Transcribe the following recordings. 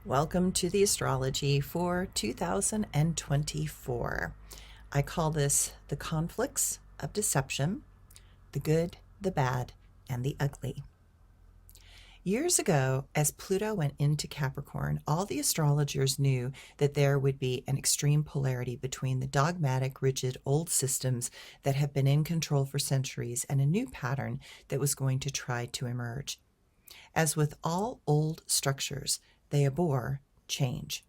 Welcome to the astrology for 2024. I call this the conflicts of deception, the good, the bad, and the ugly. Years ago, as Pluto went into Capricorn, all the astrologers knew that there would be an extreme polarity between the dogmatic, rigid old systems that have been in control for centuries and a new pattern that was going to try to emerge. As with all old structures, they abhor change.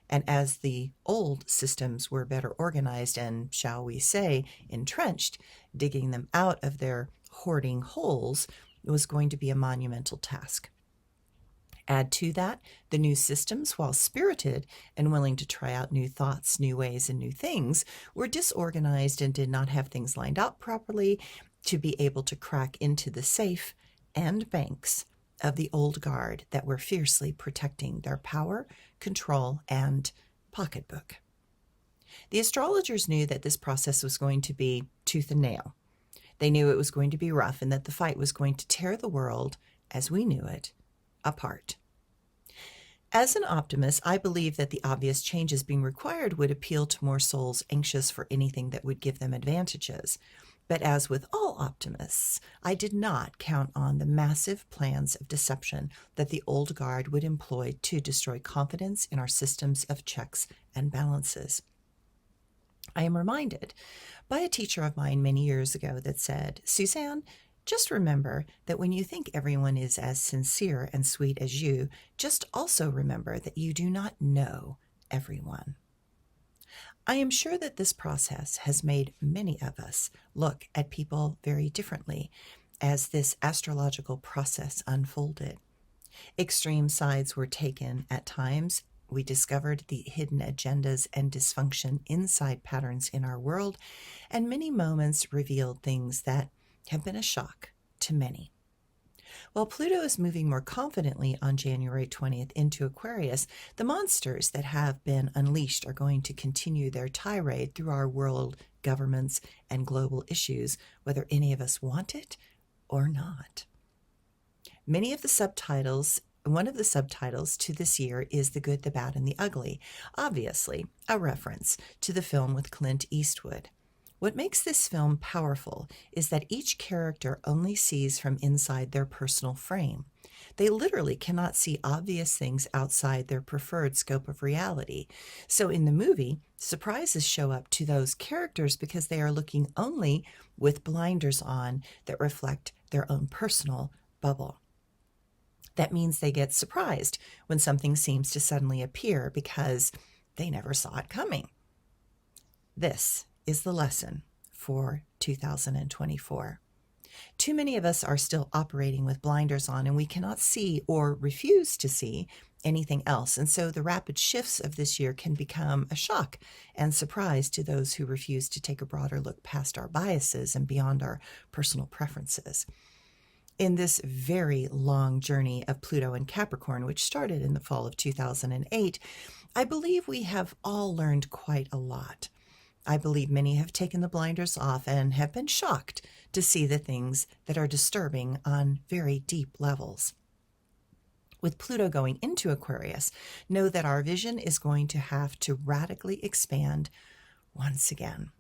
And as the old systems were better organized and, shall we say, entrenched, digging them out of their hoarding holes was going to be a monumental task. Add to that the new systems, while spirited and willing to try out new thoughts, new ways, and new things, were disorganized and did not have things lined up properly to be able to crack into the safe and banks of the old guard that were fiercely protecting their power, control, and pocketbook. The astrologers knew that this process was going to be tooth and nail. They knew it was going to be rough and that the fight was going to tear the world, as we knew it, apart. As an optimist, I believe that the obvious changes being required would appeal to more souls anxious for anything that would give them advantages. But as with all optimists, I did not count on the massive plans of deception that the old guard would employ to destroy confidence in our systems of checks and balances. I am reminded by a teacher of mine many years ago that said, "Suzanne, just remember that when you think everyone is as sincere and sweet as you, just also remember that you do not know everyone." I am sure that this process has made many of us look at people very differently as this astrological process unfolded. Extreme sides were taken at times. We discovered the hidden agendas and dysfunction inside patterns in our world, and many moments revealed things that have been a shock to many. While Pluto is moving more confidently on January 20th into Aquarius, the monsters that have been unleashed are going to continue their tirade through our world, governments, and global issues, whether any of us want it or not. One of the subtitles to this year is The Good, the Bad, and the Ugly, obviously a reference to the film with Clint Eastwood. What makes this film powerful is that each character only sees from inside their personal frame. They literally cannot see obvious things outside their preferred scope of reality. So in the movie, surprises show up to those characters because they are looking only with blinders on that reflect their own personal bubble. That means they get surprised when something seems to suddenly appear because they never saw it coming. This is the lesson for 2024. Too many of us are still operating with blinders on, and we cannot see or refuse to see anything else. And so the rapid shifts of this year can become a shock and surprise to those who refuse to take a broader look past our biases and beyond our personal preferences. In this very long journey of Pluto and Capricorn, which started in the fall of 2008, I believe we have all learned quite a lot. I believe many have taken the blinders off and have been shocked to see the things that are disturbing on very deep levels. With Pluto going into Aquarius, know that our vision is going to have to radically expand once again.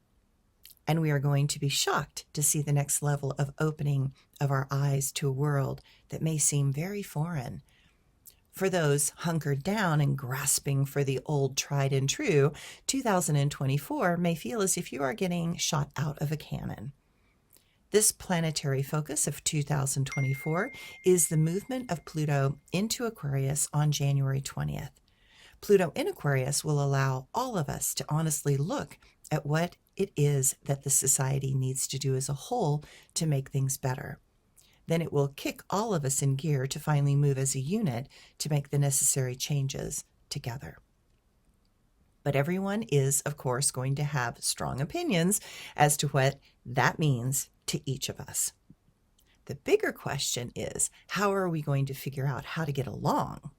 And we are going to be shocked to see the next level of opening of our eyes to a world that may seem very foreign. For those hunkered down and grasping for the old tried and true, 2024 may feel as if you are getting shot out of a cannon. This planetary focus of 2024 is the movement of Pluto into Aquarius on January 20th. Pluto in Aquarius will allow all of us to honestly look at what it is that the society needs to do as a whole to make things better. Then it will kick all of us in gear to finally move as a unit to make the necessary changes together. But everyone is, of course, going to have strong opinions as to what that means to each of us. The bigger question is, how are we going to figure out how to get along?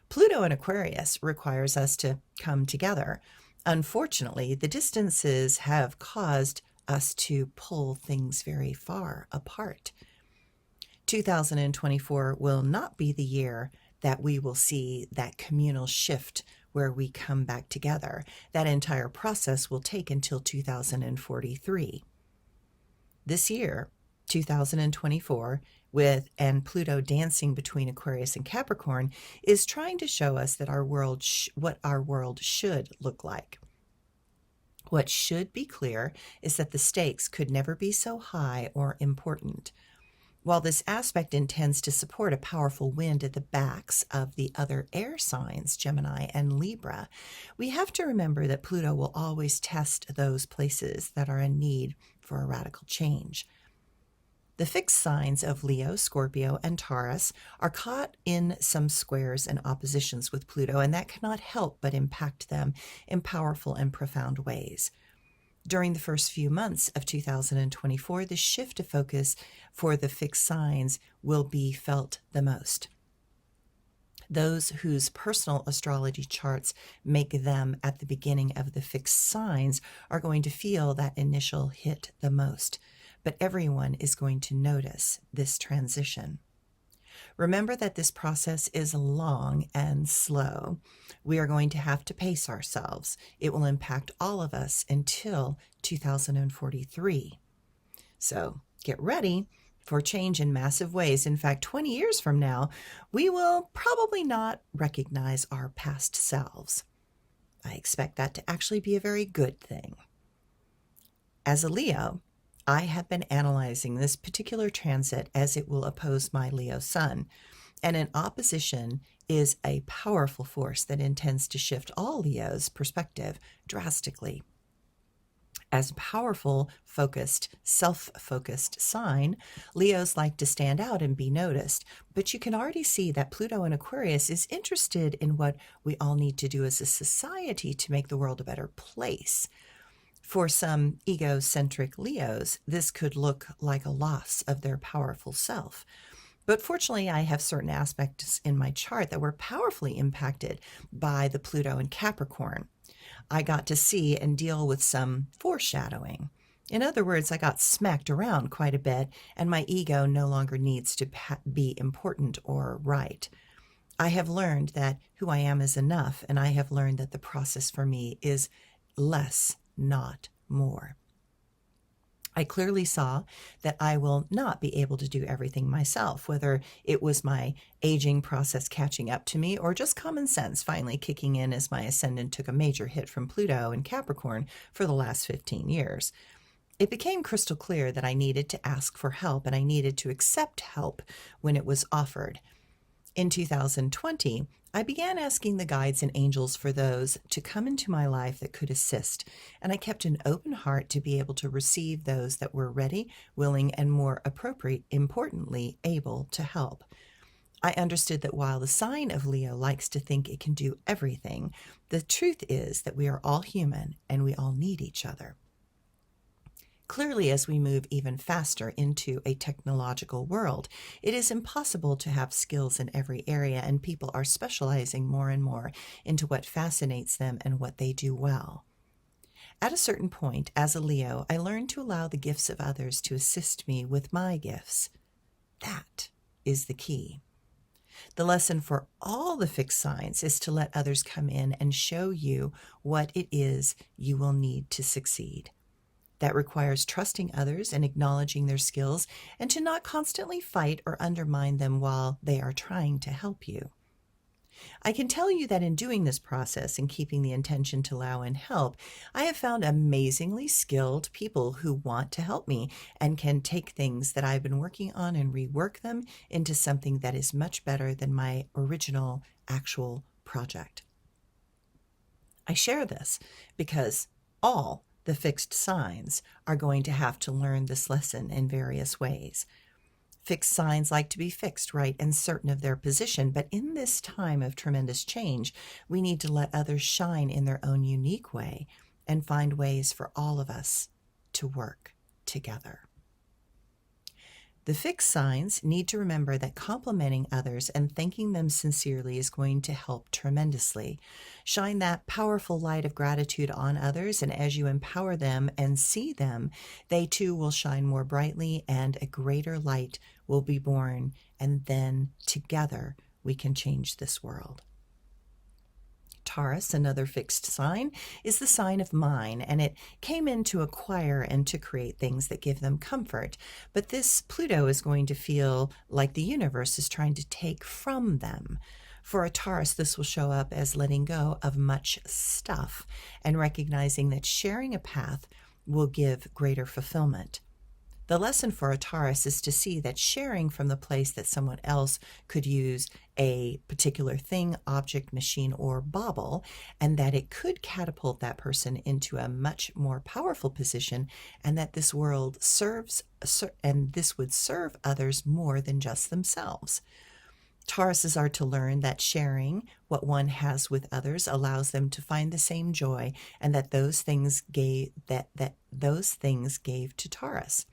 Pluto in Aquarius requires us to come together. Unfortunately, the distances have caused us to pull things very far apart. 2024 will not be the year that we will see that communal shift where we come back together. That entire process will take until 2043. This year, 2024, and Pluto dancing between Aquarius and Capricorn, is trying to show us that what our world should look like. What should be clear is that the stakes could never be so high or important. While this aspect intends to support a powerful wind at the backs of the other air signs, Gemini and Libra, we have to remember that Pluto will always test those places that are in need for a radical change. The fixed signs of Leo, Scorpio, and Taurus are caught in some squares and oppositions with Pluto, and that cannot help but impact them in powerful and profound ways. During the first few months of 2024, the shift of focus for the fixed signs will be felt the most. Those whose personal astrology charts make them at the beginning of the fixed signs are going to feel that initial hit the most, but everyone is going to notice this transition. Remember that this process is long and slow. We are going to have to pace ourselves. It will impact all of us until 2043. So get ready for change in massive ways. In fact, 20 years from now, we will probably not recognize our past selves. I expect that to actually be a very good thing. As a Leo, I have been analyzing this particular transit as it will oppose my Leo sun, and an opposition is a powerful force that intends to shift all Leo's perspective drastically. As a powerful, focused, self-focused sign, Leos like to stand out and be noticed, but you can already see that Pluto in Aquarius is interested in what we all need to do as a society to make the world a better place. For some egocentric Leos, this could look like a loss of their powerful self. But fortunately, I have certain aspects in my chart that were powerfully impacted by the Pluto in Capricorn. I got to see and deal with some foreshadowing. In other words, I got smacked around quite a bit, and my ego no longer needs to be important or right. I have learned that who I am is enough, and I have learned that the process for me is less, not more. I clearly saw that I will not be able to do everything myself, whether it was my aging process catching up to me or just common sense finally kicking in as my ascendant took a major hit from Pluto and Capricorn for the last 15 years. It became crystal clear that I needed to ask for help and I needed to accept help when it was offered. In 2020, I began asking the guides and angels for those to come into my life that could assist, and I kept an open heart to be able to receive those that were ready, willing, and more importantly, able to help. I understood that while the sign of Leo likes to think it can do everything, the truth is that we are all human and we all need each other. Clearly, as we move even faster into a technological world, it is impossible to have skills in every area, and people are specializing more and more into what fascinates them and what they do well. At a certain point, as a Leo, I learned to allow the gifts of others to assist me with my gifts. That is the key. The lesson for all the fixed signs is to let others come in and show you what it is you will need to succeed. That requires trusting others and acknowledging their skills and to not constantly fight or undermine them while they are trying to help you. I can tell you that in doing this process and keeping the intention to allow and help, I have found amazingly skilled people who want to help me and can take things that I've been working on and rework them into something that is much better than my original actual project. I share this because all the fixed signs are going to have to learn this lesson in various ways. Fixed signs like to be fixed, right, and certain of their position, but in this time of tremendous change, we need to let others shine in their own unique way and find ways for all of us to work together. The fixed signs need to remember that complimenting others and thanking them sincerely is going to help tremendously. Shine that powerful light of gratitude on others, and as you empower them and see them, they too will shine more brightly and a greater light will be born, and then together we can change this world. Taurus, another fixed sign, is the sign of mine, and it came in to acquire and to create things that give them comfort. But this Pluto is going to feel like the universe is trying to take from them. For a Taurus, this will show up as letting go of much stuff and recognizing that sharing a path will give greater fulfillment. The lesson for a Taurus is to see that sharing from the place that someone else could use a particular thing, object, machine, or bauble, and that it could catapult that person into a much more powerful position, and that this world this would serve others more than just themselves. Tauruses are to learn that sharing what one has with others allows them to find the same joy, and that those things gave to Taurus.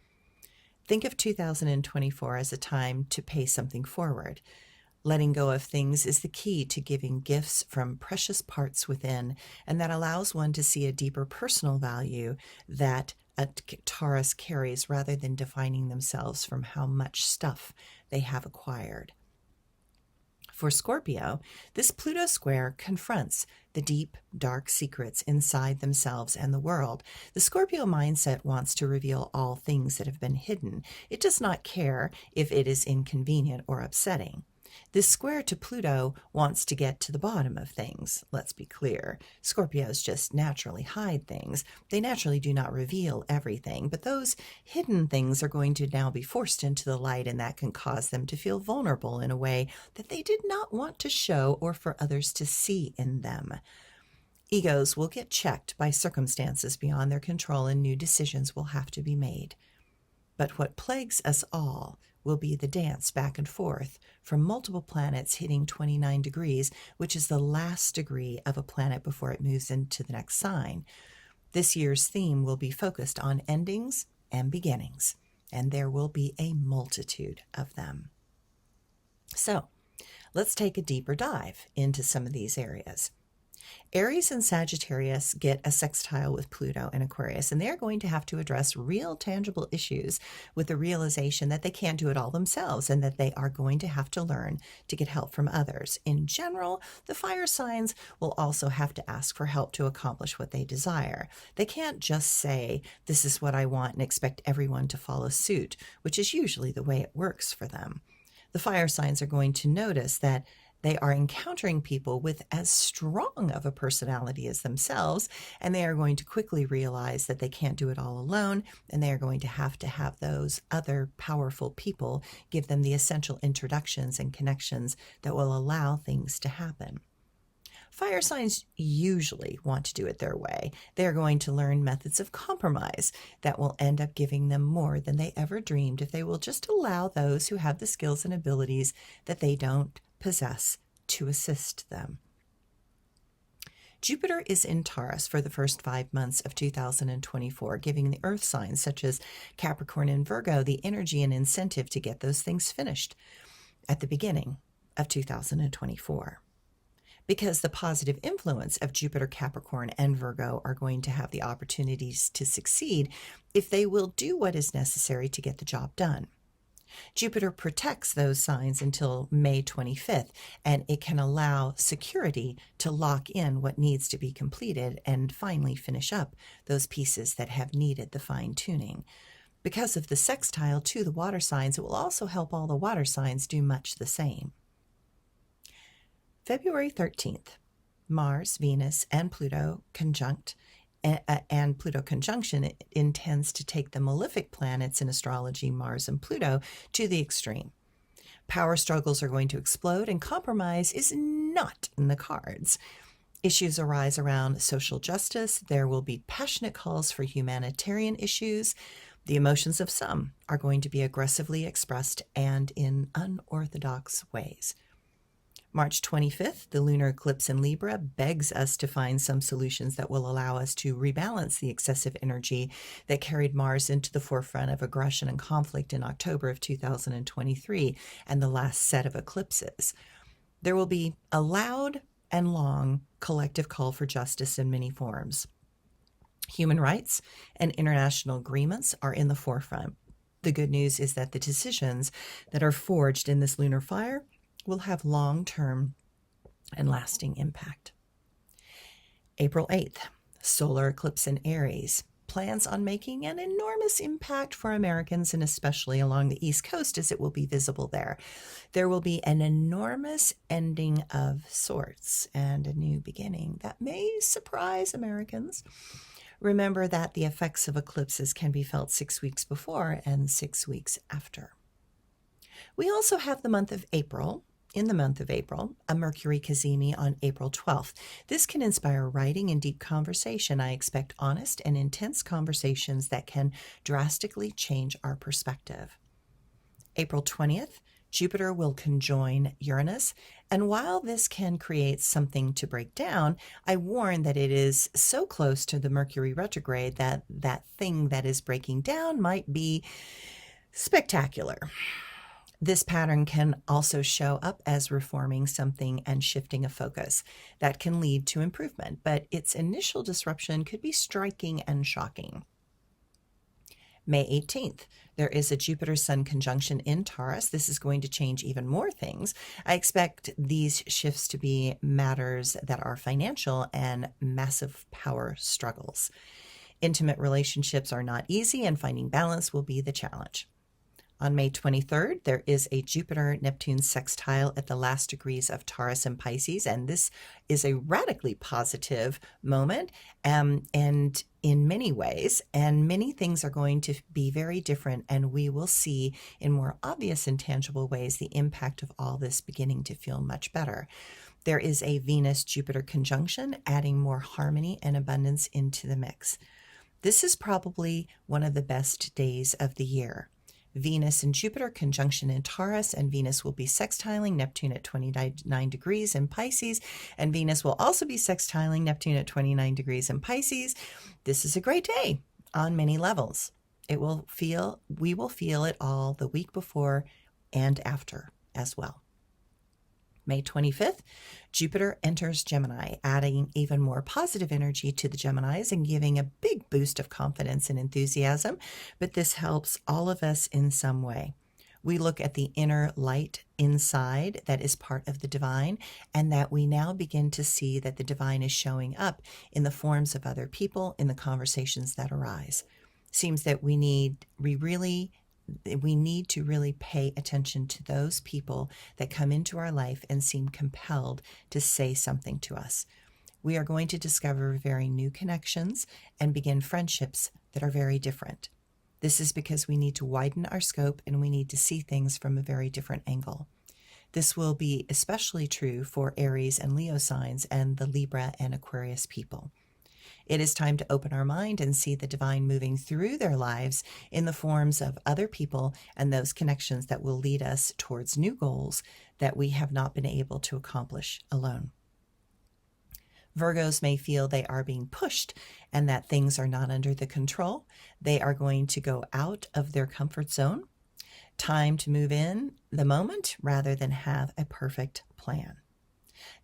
Think of 2024 as a time to pay something forward. Letting go of things is the key to giving gifts from precious parts within, and that allows one to see a deeper personal value that a Taurus carries rather than defining themselves from how much stuff they have acquired. For Scorpio, this Pluto square confronts the deep, dark secrets inside themselves and the world. The Scorpio mindset wants to reveal all things that have been hidden. It does not care if it is inconvenient or upsetting. This square to Pluto wants to get to the bottom of things. Let's be clear. Scorpios just naturally hide things. They naturally do not reveal everything, but those hidden things are going to now be forced into the light, and that can cause them to feel vulnerable in a way that they did not want to show or for others to see in them. Egos will get checked by circumstances beyond their control, and new decisions will have to be made. But what plagues us all will be the dance back and forth from multiple planets hitting 29 degrees, which is the last degree of a planet before it moves into the next sign. This year's theme will be focused on endings and beginnings, and there will be a multitude of them. So, let's take a deeper dive into some of these areas. Aries and Sagittarius get a sextile with Pluto and Aquarius, and they're going to have to address real tangible issues with the realization that they can't do it all themselves and that they are going to have to learn to get help from others. In general, the fire signs will also have to ask for help to accomplish what they desire. They can't just say, "This is what I want," and expect everyone to follow suit, which is usually the way it works for them. The fire signs are going to notice that they are encountering people with as strong of a personality as themselves, and they are going to quickly realize that they can't do it all alone, and they are going to have those other powerful people give them the essential introductions and connections that will allow things to happen. Fire signs usually want to do it their way. They are going to learn methods of compromise that will end up giving them more than they ever dreamed if they will just allow those who have the skills and abilities that they don't possess to assist them. Jupiter is in Taurus for the first 5 months of 2024, giving the earth signs such as Capricorn and Virgo the energy and incentive to get those things finished at the beginning of 2024. Because the positive influence of Jupiter, Capricorn, and Virgo are going to have the opportunities to succeed if they will do what is necessary to get the job done. Jupiter protects those signs until May 25th, and it can allow security to lock in what needs to be completed and finally finish up those pieces that have needed the fine-tuning. Because of the sextile to the water signs, it will also help all the water signs do much the same. February 13th, Mars, Venus, and Pluto conjunct, and Pluto conjunction intends to take the malefic planets in astrology, Mars and Pluto, to the extreme. Power struggles are going to explode, and compromise is not in the cards. Issues arise around social justice. There will be passionate calls for humanitarian issues. The emotions of some are going to be aggressively expressed and in unorthodox ways. March 25th, the lunar eclipse in Libra begs us to find some solutions that will allow us to rebalance the excessive energy that carried Mars into the forefront of aggression and conflict in October of 2023 and the last set of eclipses. There will be a loud and long collective call for justice in many forms. Human rights and international agreements are in the forefront. The good news is that the decisions that are forged in this lunar fire will have long-term and lasting impact. April 8th, solar eclipse in Aries. Plans on making an enormous impact for Americans and especially along the East Coast as it will be visible there. There will be an enormous ending of sorts and a new beginning that may surprise Americans. Remember that the effects of eclipses can be felt 6 weeks before and 6 weeks after. We also have the month of April. In the month of April, a Mercury cazimi on April 12th. This can inspire writing and deep conversation. I expect honest and intense conversations that can drastically change our perspective. April 20th, Jupiter will conjoin Uranus, and while this can create something to break down, I warn that it is so close to the Mercury retrograde that that thing that is breaking down might be spectacular. This pattern can also show up as reforming something and shifting a focus. That can lead to improvement, but its initial disruption could be striking and shocking. May 18th, there is a Jupiter-Sun conjunction in Taurus. This is going to change even more things. I expect these shifts to be matters that are financial and massive power struggles. Intimate relationships are not easy, and finding balance will be the challenge. On May 23rd, there is a Jupiter-Neptune sextile at the last degrees of Taurus and Pisces, and this is a radically positive moment and in many ways, and many things are going to be very different, and we will see in more obvious and tangible ways the impact of all this beginning to feel much better. There is a Venus-Jupiter conjunction, adding more harmony and abundance into the mix. This is probably one of the best days of the year. Venus and Jupiter conjunction in Taurus, and Venus will be sextiling Neptune at 29 degrees in Pisces, and Venus will also be sextiling Neptune at 29 degrees in Pisces. This is a great day on many levels. We will feel it all the week before and after as well. May 25th, Jupiter enters Gemini, adding even more positive energy to the Geminis and giving a big boost of confidence and enthusiasm, but this helps all of us in some way. We look at the inner light inside that is part of the divine, and that we now begin to see that the divine is showing up in the forms of other people, in the conversations that arise. Seems that we need to really pay attention to those people that come into our life and seem compelled to say something to us. We are going to discover very new connections and begin friendships that are very different. This is because we need to widen our scope and we need to see things from a very different angle. This will be especially true for Aries and Leo signs and the Libra and Aquarius people. It is time to open our mind and see the divine moving through their lives in the forms of other people and those connections that will lead us towards new goals that we have not been able to accomplish alone. Virgos may feel they are being pushed and that things are not under the control. They are going to go out of their comfort zone. Time to move in the moment rather than have a perfect plan.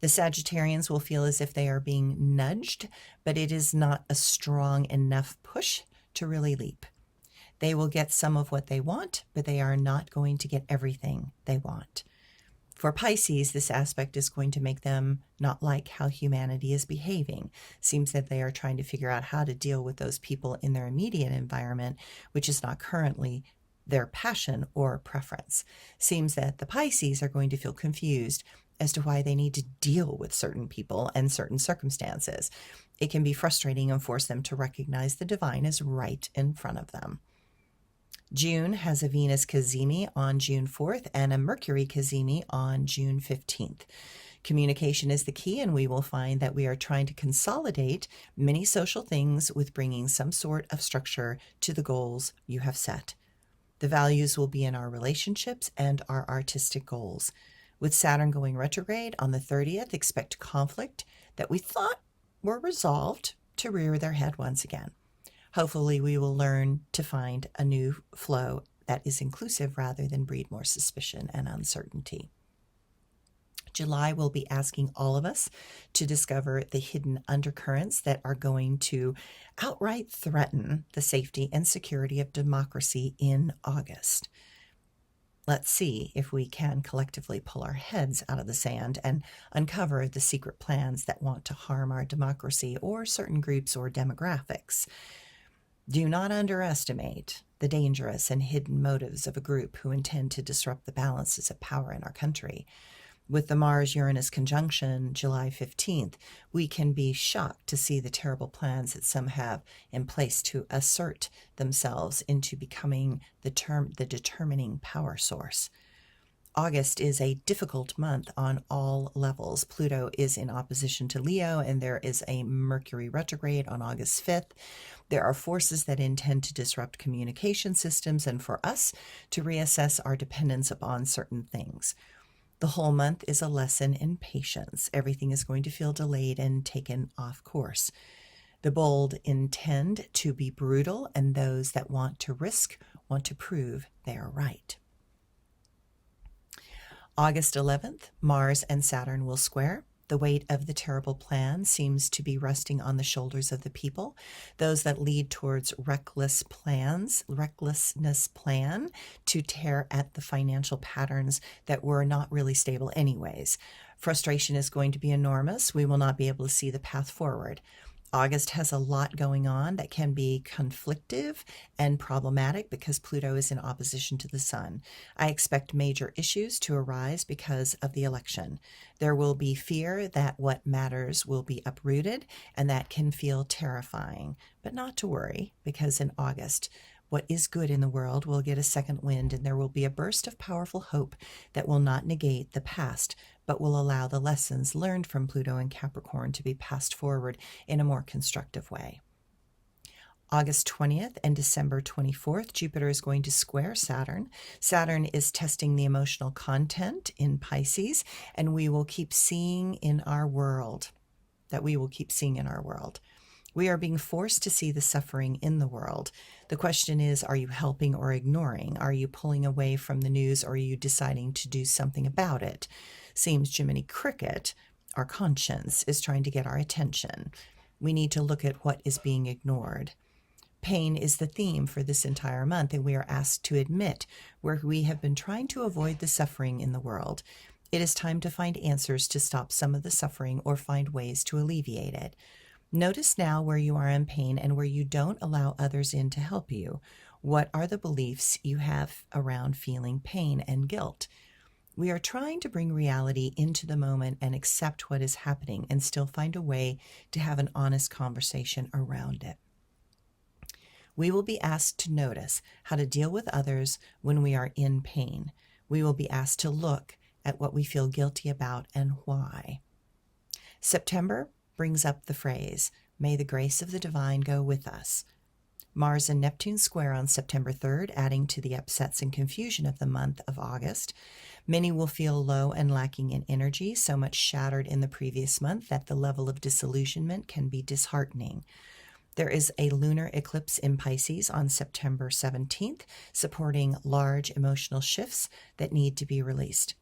The Sagittarians will feel as if they are being nudged, but it is not a strong enough push to really leap. They will get some of what they want, but they are not going to get everything they want. For Pisces, this aspect is going to make them not like how humanity is behaving. Seems that they are trying to figure out how to deal with those people in their immediate environment, which is not currently their passion or preference. Seems that the Pisces are going to feel confused as to why they need to deal with certain people and certain circumstances. It can be frustrating and force them to recognize the divine is right in front of them. June has a Venus cazimi on June 4th and a Mercury cazimi on June 15th. Communication is the key, and we will find that we are trying to consolidate many social things with bringing some sort of structure to the goals you have set. The values will be in our relationships and our artistic goals. With Saturn going retrograde on the 30th, expect conflict that we thought were resolved to rear their head once again. Hopefully, we will learn to find a new flow that is inclusive rather than breed more suspicion and uncertainty. July will be asking all of us to discover the hidden undercurrents that are going to outright threaten the safety and security of democracy in August. Let's see if we can collectively pull our heads out of the sand and uncover the secret plans that want to harm our democracy or certain groups or demographics. Do not underestimate the dangerous and hidden motives of a group who intend to disrupt the balances of power in our country. With the Mars-Uranus conjunction, July 15th, we can be shocked to see the terrible plans that some have in place to assert themselves into becoming the determining power source. August is a difficult month on all levels. Pluto is in opposition to Leo, and there is a Mercury retrograde on August 5th. There are forces that intend to disrupt communication systems and for us to reassess our dependence upon certain things. The whole month is a lesson in patience. Everything is going to feel delayed and taken off course. The bold intend to be brutal, and those that want to risk want to prove they are right. August 11th, Mars and Saturn will square. The weight of the terrible plan seems to be resting on the shoulders of the people, those that lead towards recklessness plan to tear at the financial patterns that were not really stable anyways. Frustration is going to be enormous. We will not be able to see the path forward. August has a lot going on that can be conflictive and problematic because Pluto is in opposition to the Sun. I expect major issues to arise because of the election. There will be fear that what matters will be uprooted, and that can feel terrifying. But not to worry, because in August, what is good in the world will get a second wind, and there will be a burst of powerful hope that will not negate the past, but will allow the lessons learned from Pluto and Capricorn to be passed forward in a more constructive way. August 20th and December 24th, Jupiter is going to square Saturn. Saturn is testing the emotional content in Pisces, and we will keep seeing in our world. We are being forced to see the suffering in the world. The question is, are you helping or ignoring? Are you pulling away from the news, or are you deciding to do something about it? Seems Jiminy Cricket, our conscience, is trying to get our attention. We need to look at what is being ignored. Pain is the theme for this entire month, and we are asked to admit where we have been trying to avoid the suffering in the world. It is time to find answers to stop some of the suffering or find ways to alleviate it. Notice now where you are in pain and where you don't allow others in to help you. What are the beliefs you have around feeling pain and guilt? We are trying to bring reality into the moment and accept what is happening and still find a way to have an honest conversation around it. We will be asked to notice how to deal with others when we are in pain. We will be asked to look at what we feel guilty about and why. September brings up the phrase, "May the grace of the divine go with us." Mars and Neptune square on September 3rd, adding to the upsets and confusion of the month of August. Many will feel low and lacking in energy, so much shattered in the previous month that the level of disillusionment can be disheartening. There is a lunar eclipse in Pisces on September 17th, supporting large emotional shifts that need to be released.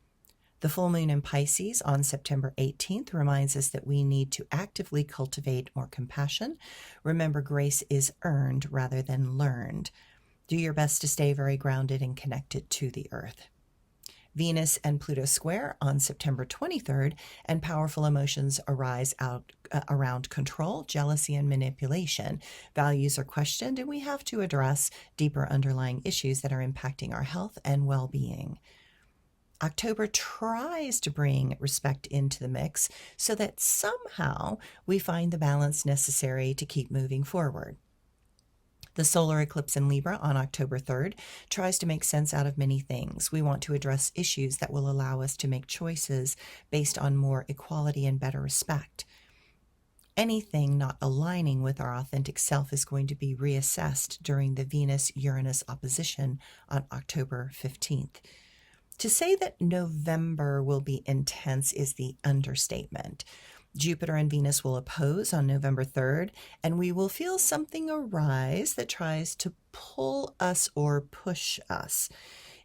The full moon in Pisces on September 18th reminds us that we need to actively cultivate more compassion. Remember, grace is earned rather than learned. Do your best to stay very grounded and connected to the earth. Venus and Pluto square on September 23rd, and powerful emotions arise around control, jealousy, and manipulation. Values are questioned, and we have to address deeper underlying issues that are impacting our health and well-being. October tries to bring respect into the mix so that somehow we find the balance necessary to keep moving forward. The solar eclipse in Libra on October 3rd tries to make sense out of many things. We want to address issues that will allow us to make choices based on more equality and better respect. Anything not aligning with our authentic self is going to be reassessed during the Venus-Uranus opposition on October 15th. To say that November will be intense is the understatement. Jupiter and Venus will oppose on November 3rd, and we will feel something arise that tries to pull us or push us.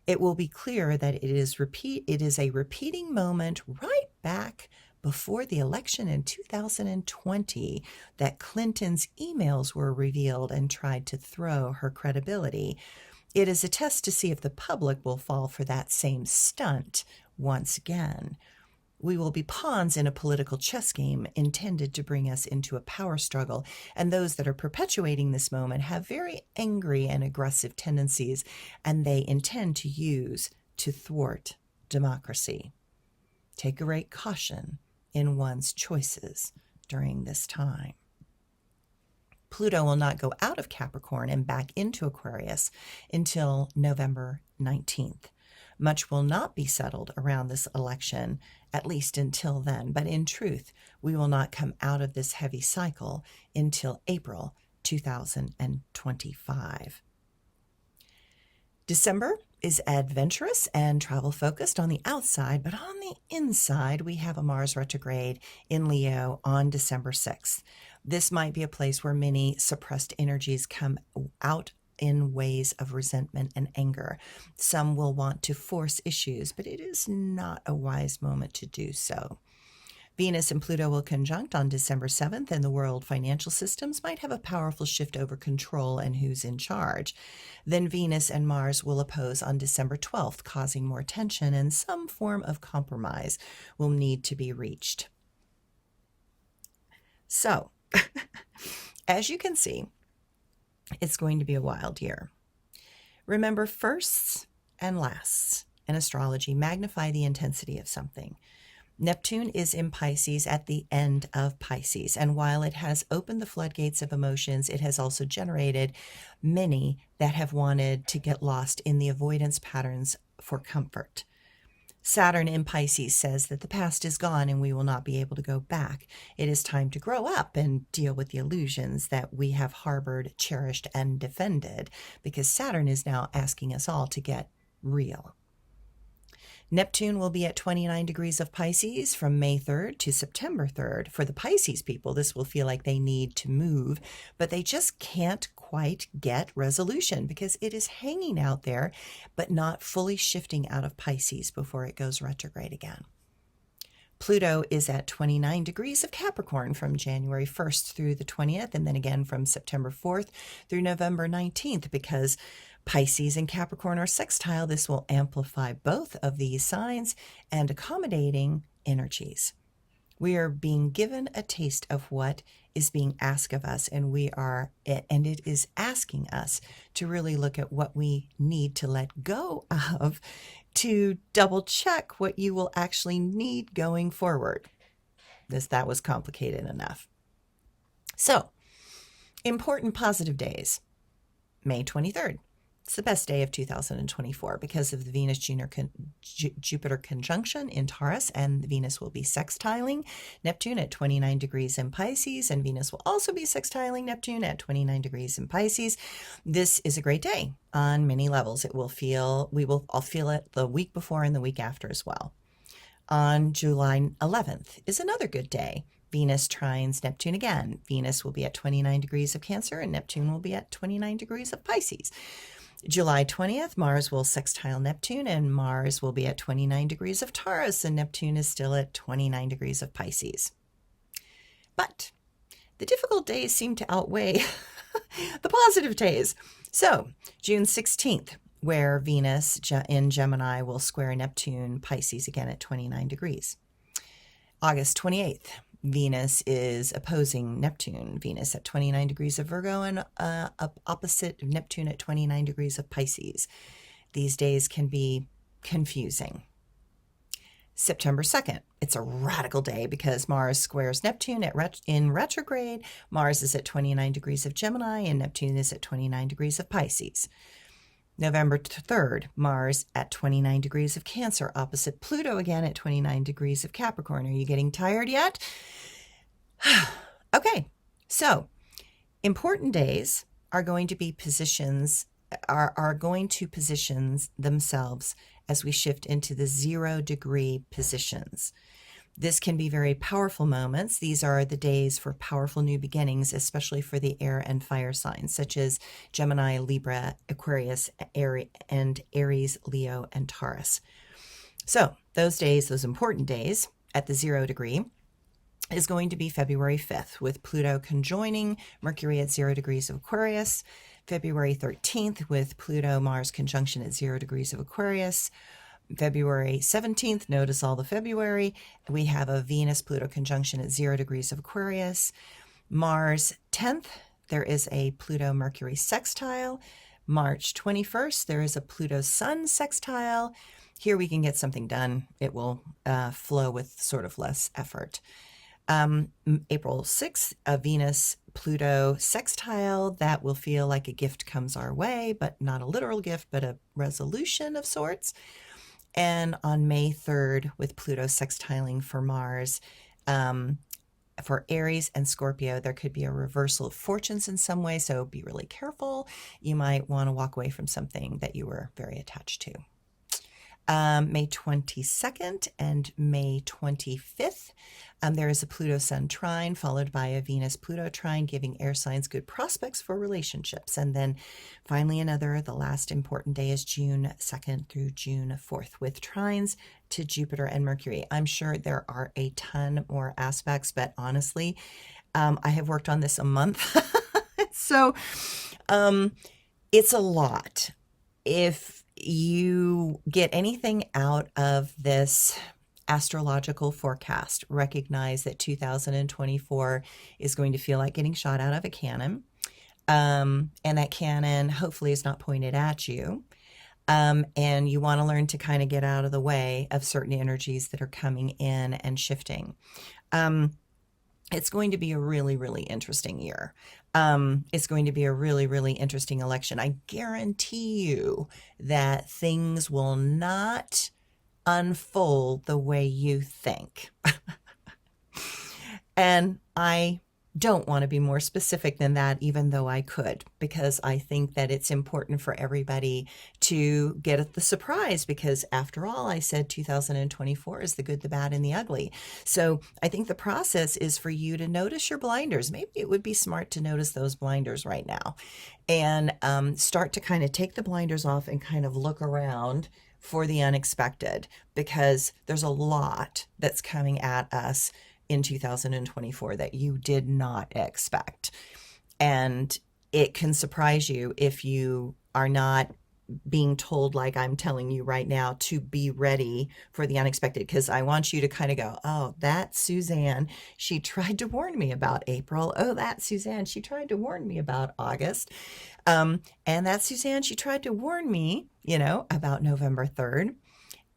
It will be clear that it is a repeating moment right back before the election in 2020 that Clinton's emails were revealed and tried to throw her credibility. It is a test to see if the public will fall for that same stunt once again. We will be pawns in a political chess game intended to bring us into a power struggle, and those that are perpetuating this moment have very angry and aggressive tendencies, and they intend to use to thwart democracy. Take great caution in one's choices during this time. Pluto will not go out of Capricorn and back into Aquarius until November 19th. Much will not be settled around this election, at least until then, but in truth, we will not come out of this heavy cycle until April 2025. December is adventurous and travel focused on the outside, but on the inside, we have a Mars retrograde in Leo on December 6th. This might be a place where many suppressed energies come out in ways of resentment and anger. Some will want to force issues, but it is not a wise moment to do so. Venus and Pluto will conjunct on December 7th, and the world financial systems might have a powerful shift over control and who's in charge. Then Venus and Mars will oppose on December 12th, causing more tension, and some form of compromise will need to be reached. So, as you can see, it's going to be a wild year. Remember, firsts and lasts in astrology magnify the intensity of something. Neptune is in Pisces at the end of Pisces, and while it has opened the floodgates of emotions, it has also generated many that have wanted to get lost in the avoidance patterns for comfort. Saturn in Pisces says that the past is gone and we will not be able to go back. It is time to grow up and deal with the illusions that we have harbored, cherished, and defended, because Saturn is now asking us all to get real. Neptune will be at 29 degrees of Pisces from May 3rd to September 3rd. For the Pisces people, this will feel like they need to move, but they just can't quite get resolution because it is hanging out there, but not fully shifting out of Pisces before it goes retrograde again. Pluto is at 29 degrees of Capricorn from January 1st through the 20th, and then again from September 4th through November 19th, because Pisces and Capricorn are sextile. This will amplify both of these signs and accommodating energies. We are being given a taste of what is being asked of us, and it is asking us to really look at what we need to let go of to double check what you will actually need going forward. That was complicated enough. So, important positive days. May 23rd. It's the best day of 2024 because of the Venus-Jupiter conjunction in Taurus, and Venus will be sextiling Neptune at 29 degrees in Pisces, and Venus will also be sextiling Neptune at 29 degrees in Pisces. This is a great day on many levels. I'll feel it the week before and the week after as well. On July 11th is another good day. Venus trines Neptune again. Venus will be at 29 degrees of Cancer, and Neptune will be at 29 degrees of Pisces. July 20th, Mars will sextile Neptune, and Mars will be at 29 degrees of Taurus, and Neptune is still at 29 degrees of Pisces. But the difficult days seem to outweigh the positive days. So, June 16th, where Venus in Gemini will square Neptune, Pisces again at 29 degrees. August 28th, Venus is opposing Neptune, Venus at 29 degrees of Virgo, and opposite Neptune at 29 degrees of Pisces. These days can be confusing. September 2nd, it's a radical day because Mars squares Neptune in retrograde. Mars is at 29 degrees of Gemini, and Neptune is at 29 degrees of Pisces. November 3rd, Mars at 29 degrees of Cancer, opposite Pluto again at 29 degrees of Capricorn. Are you getting tired yet? Okay, so important days are going to be are going to position themselves as we shift into the 0-degree positions. This can be very powerful moments. These are the days for powerful new beginnings, especially for the air and fire signs, such as Gemini, Libra, Aquarius, and Aries, Leo, and Taurus. So those important days at the 0 degree is going to be February 5th, with Pluto conjoining Mercury at 0 degrees of Aquarius, February 13th with Pluto Mars conjunction at 0 degrees of Aquarius. February 17th, notice all the February, we have a Venus Pluto conjunction at 0 degrees of Aquarius. Mars 10th, there is a Pluto Mercury sextile. March 21st, there is a Pluto Sun sextile. Here we can get something done. It will flow with sort of less effort. April 6th, a Venus Pluto sextile that will feel like a gift comes our way, but not a literal gift, but a resolution of sorts. And on May 3rd, with Pluto sextiling for Mars, for Aries and Scorpio, there could be a reversal of fortunes in some way, so be really careful. You might want to walk away from something that you were very attached to. May 22nd and May 25th, there is a Pluto-Sun trine followed by a Venus-Pluto trine, giving air signs good prospects for relationships. And then finally the last important day is June 2nd through June 4th with trines to Jupiter and Mercury. I'm sure there are a ton more aspects, but honestly, I have worked on this a month. So it's a lot. If you get anything out of this astrological forecast, recognize that 2024 is going to feel like getting shot out of a cannon. And that cannon hopefully is not pointed at you. And you want to learn to kind of get out of the way of certain energies that are coming in and shifting. It's going to be a really, really interesting year. It's going to be a really, really interesting election. I guarantee you that things will not unfold the way you think. And I don't want to be more specific than that, even though I could, because I think that it's important for everybody to get at the surprise, because after all, I said 2024 is the good, the bad, and the ugly. So I think the process is for you to notice your blinders. Maybe it would be smart to notice those blinders right now and start to kind of take the blinders off and kind of look around for the unexpected, because there's a lot that's coming at us in 2024 that you did not expect. And it can surprise you if you are not being told, like I'm telling you right now, to be ready for the unexpected. Because I want you to kind of go, oh, that's Suzanne. She tried to warn me about April. Oh, that's Suzanne. She tried to warn me about August. And that's Suzanne. She tried to warn me, about November 3rd.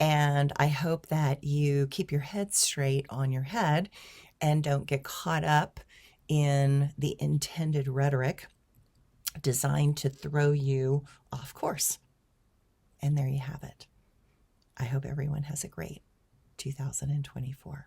And I hope that you keep your head straight on your head and don't get caught up in the intended rhetoric designed to throw you off course. And there you have it. I hope everyone has a great 2024.